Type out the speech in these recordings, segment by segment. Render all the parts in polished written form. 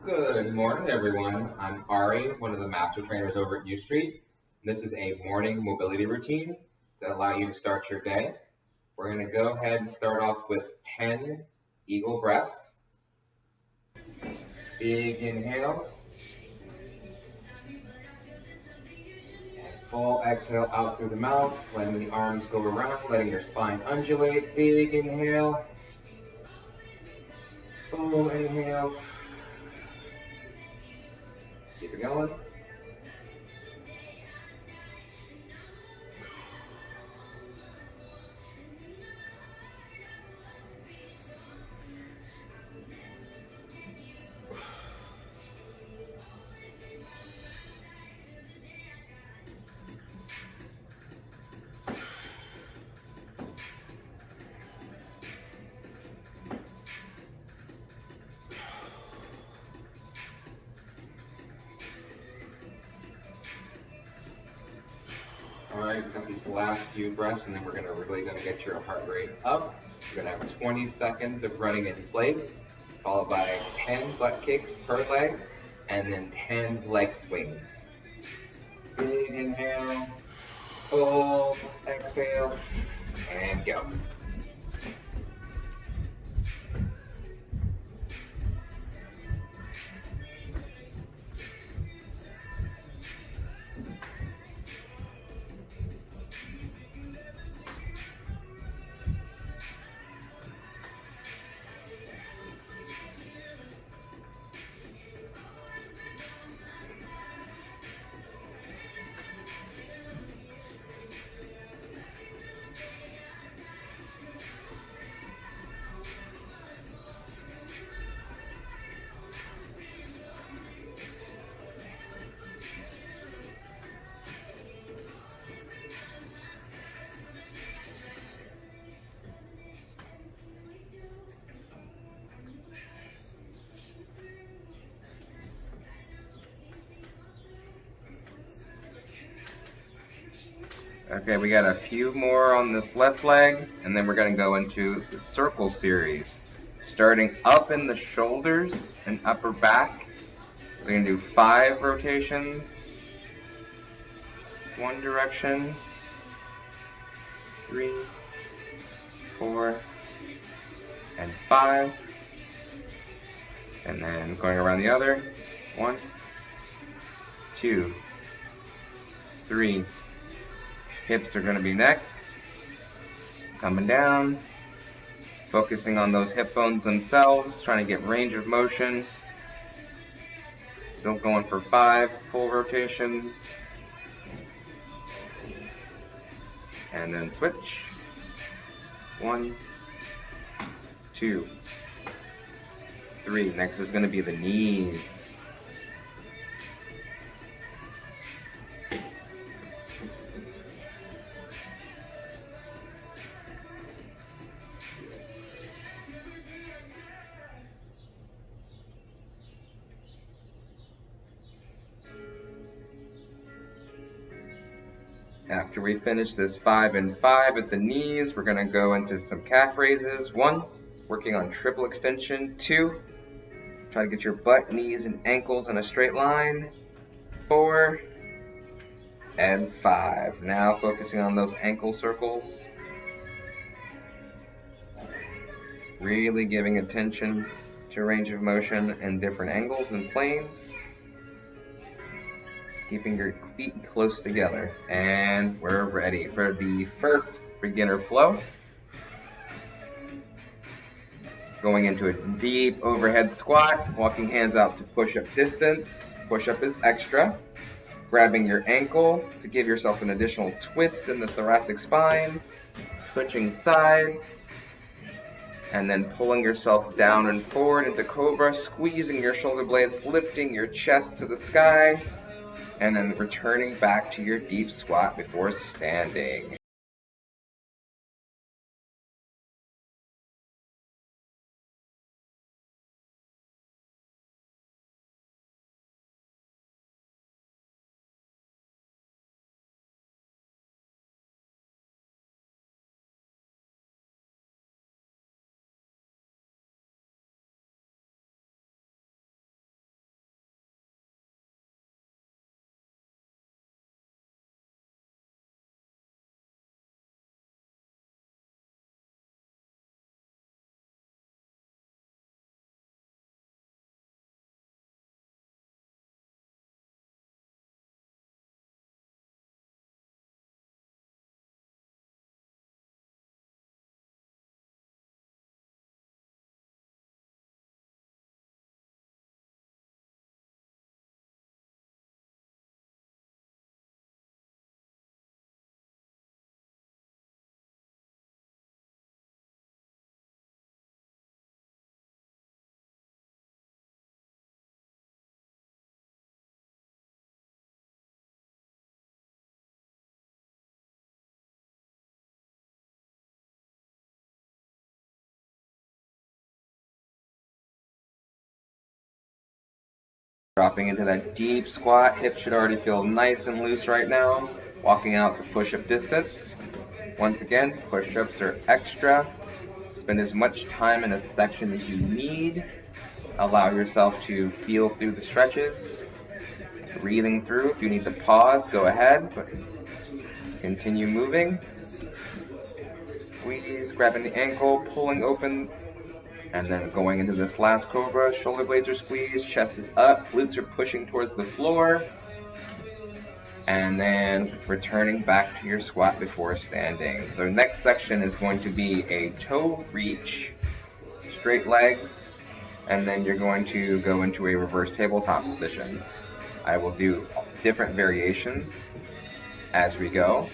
Good morning, everyone. I'm Ari, one of the master trainers over at U Street. This is a morning mobility routine that allow you to start your day. We're going to go ahead and start off with 10 eagle breaths. Big inhales. And full exhale out through the mouth, letting the arms go around, letting your spine undulate. Big inhale. Full inhale. Keep it going. All right, we've got these last few breaths, and then we're really gonna get your heart rate up. You're gonna have 20 seconds of running in place, followed by 10 butt kicks per leg, and then 10 leg swings. Big inhale, full exhale, and go. Okay, we got a few more on this left leg, and then we're going to go into the circle series. Starting up in the shoulders and upper back. So we're going to do 5 rotations. One direction. 3, 4, and 5. And then going around the other. 1, 2, 3. Hips are going to be next. Coming down. Focusing on those hip bones themselves. Trying to get range of motion. Still going for 5 full rotations. And then switch. 1, 2, 3. Next is going to be the knees. After we finish this 5 and 5 at the knees, we're going to go into some calf raises. 1, working on triple extension. 2, try to get your butt, knees, and ankles in a straight line. 4, and 5. Now focusing on those ankle circles. Really giving attention to range of motion and different angles and planes. Keeping your feet close together. And we're ready for the first beginner flow. Going into a deep overhead squat, walking hands out to push-up distance. Push-up is extra. Grabbing your ankle to give yourself an additional twist in the thoracic spine. Switching sides. And then pulling yourself down and forward into cobra, squeezing your shoulder blades, lifting your chest to the skies. And then returning back to your deep squat before standing. Dropping into that deep squat. Hips should already feel nice and loose right now. Walking out to push-up distance. Once again, push-ups are extra. Spend as much time in a section as you need. Allow yourself to feel through the stretches. Breathing through. If you need to pause, go ahead, but continue moving. Squeeze, grabbing the ankle, pulling open, and then going into this last cobra. Shoulder blades are squeezed, chest is up, glutes are pushing towards the floor, and then returning back to your squat before standing. So next section is going to be a toe reach, straight legs, and then you're going to go into a reverse tabletop position. I will do different variations as we go.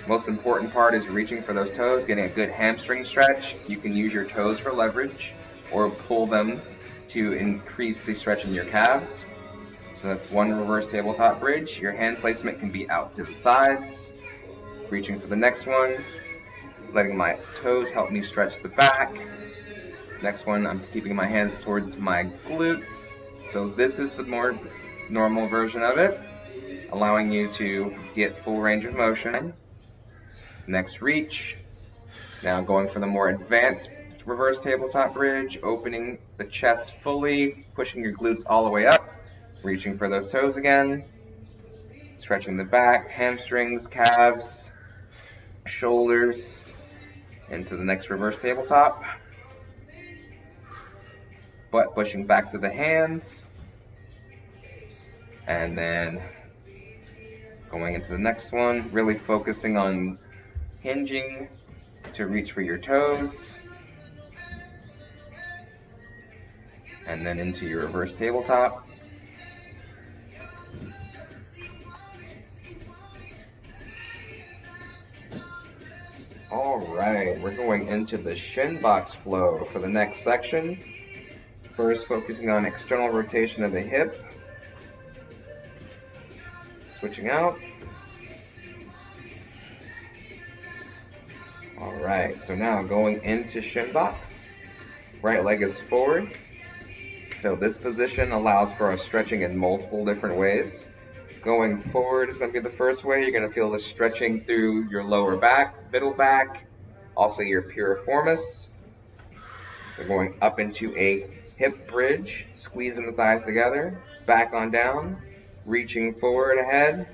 Most important part is reaching for those toes, getting a good hamstring stretch. You can use your toes for leverage or pull them to increase the stretch in your calves. So that's one reverse tabletop bridge. Your hand placement can be out to the sides. Reaching for the next one, letting my toes help me stretch the back. Next one, I'm keeping my hands towards my glutes. So this is the more normal version of it, allowing you to get full range of motion. Next reach. Now going for the more advanced reverse tabletop bridge, opening the chest fully, pushing your glutes all the way up, reaching for those toes again, stretching the back, hamstrings, calves, shoulders, into the next reverse tabletop. Butt pushing back to the hands, and then going into the next one, really focusing on hinging to reach for your toes, and then into your reverse tabletop. Alright, we're going into the shin box flow for the next section. First, focusing on external rotation of the hip. Switching out. Alright, so now going into shin box. Right leg is forward. So this position allows for a stretching in multiple different ways. Going forward is going to be the first way. You're going to feel the stretching through your lower back, middle back, also your piriformis. We're going up into a hip bridge, squeezing the thighs together, back on down, reaching forward ahead.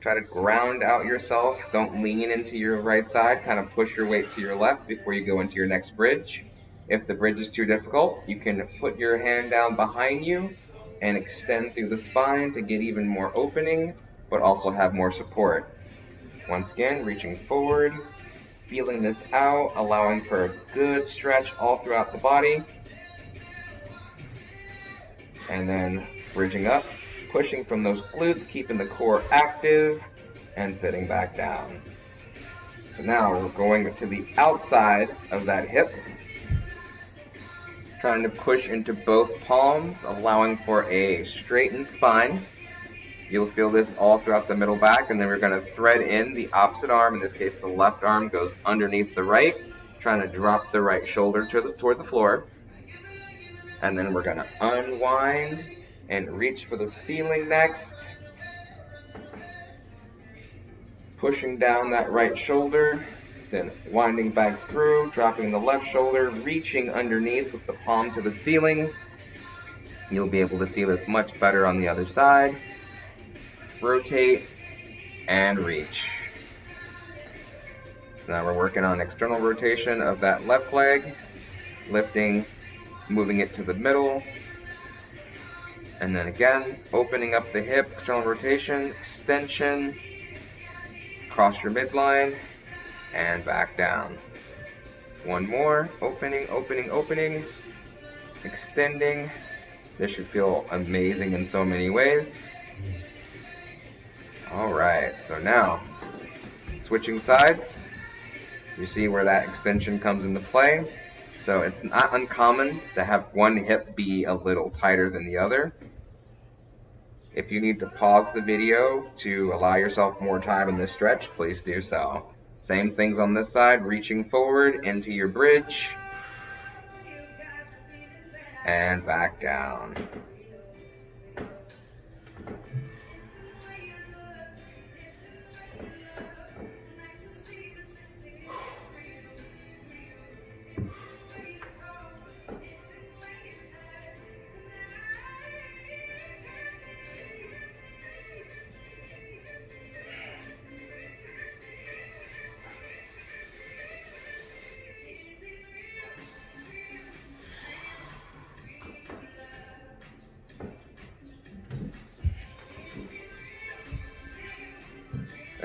Try to ground out yourself. Don't lean into your right side. Kind of push your weight to your left before you go into your next bridge. If the bridge is too difficult, you can put your hand down behind you and extend through the spine to get even more opening, but also have more support. Once again, reaching forward, feeling this out, allowing for a good stretch all throughout the body. And then bridging up, pushing from those glutes, keeping the core active, and sitting back down. So now we're going to the outside of that hip, trying to push into both palms, allowing for a straightened spine. You'll feel this all throughout the middle back, and then we're going to thread in the opposite arm. In this case, the left arm goes underneath the right, trying to drop the right shoulder toward the floor. And then we're going to unwind and reach for the ceiling next. Pushing down that right shoulder, then winding back through, dropping the left shoulder, reaching underneath with the palm to the ceiling. You'll be able to see this much better on the other side. Rotate and reach. Now we're working on external rotation of that left leg, lifting, moving it to the middle, and then again, opening up the hip, external rotation, extension, cross your midline, and back down. One more, opening, opening, opening, extending. This should feel amazing in so many ways. Alright, so now, switching sides. You see where that extension comes into play. So it's not uncommon to have one hip be a little tighter than the other. If you need to pause the video to allow yourself more time in this stretch, please do so. Same things on this side, reaching forward into your bridge, and back down.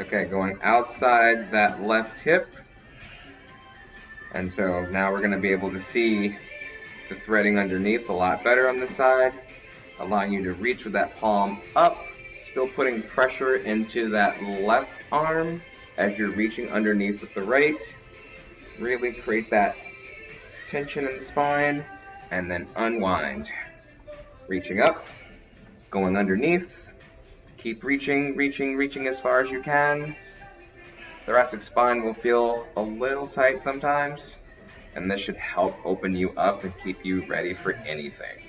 Okay, going outside that left hip. And so now we're going to be able to see the threading underneath a lot better on this side, allowing you to reach with that palm up, still putting pressure into that left arm as you're reaching underneath with the right. Really create that tension in the spine, and then unwind. Reaching up, going underneath, keep reaching, reaching, reaching as far as you can. Thoracic spine will feel a little tight sometimes, and this should help open you up and keep you ready for anything.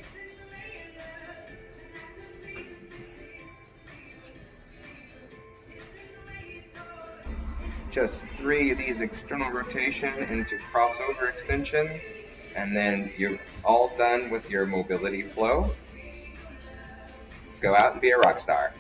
Just 3 of these external rotation into crossover extension, and then you're all done with your mobility flow. Go out and be a rock star.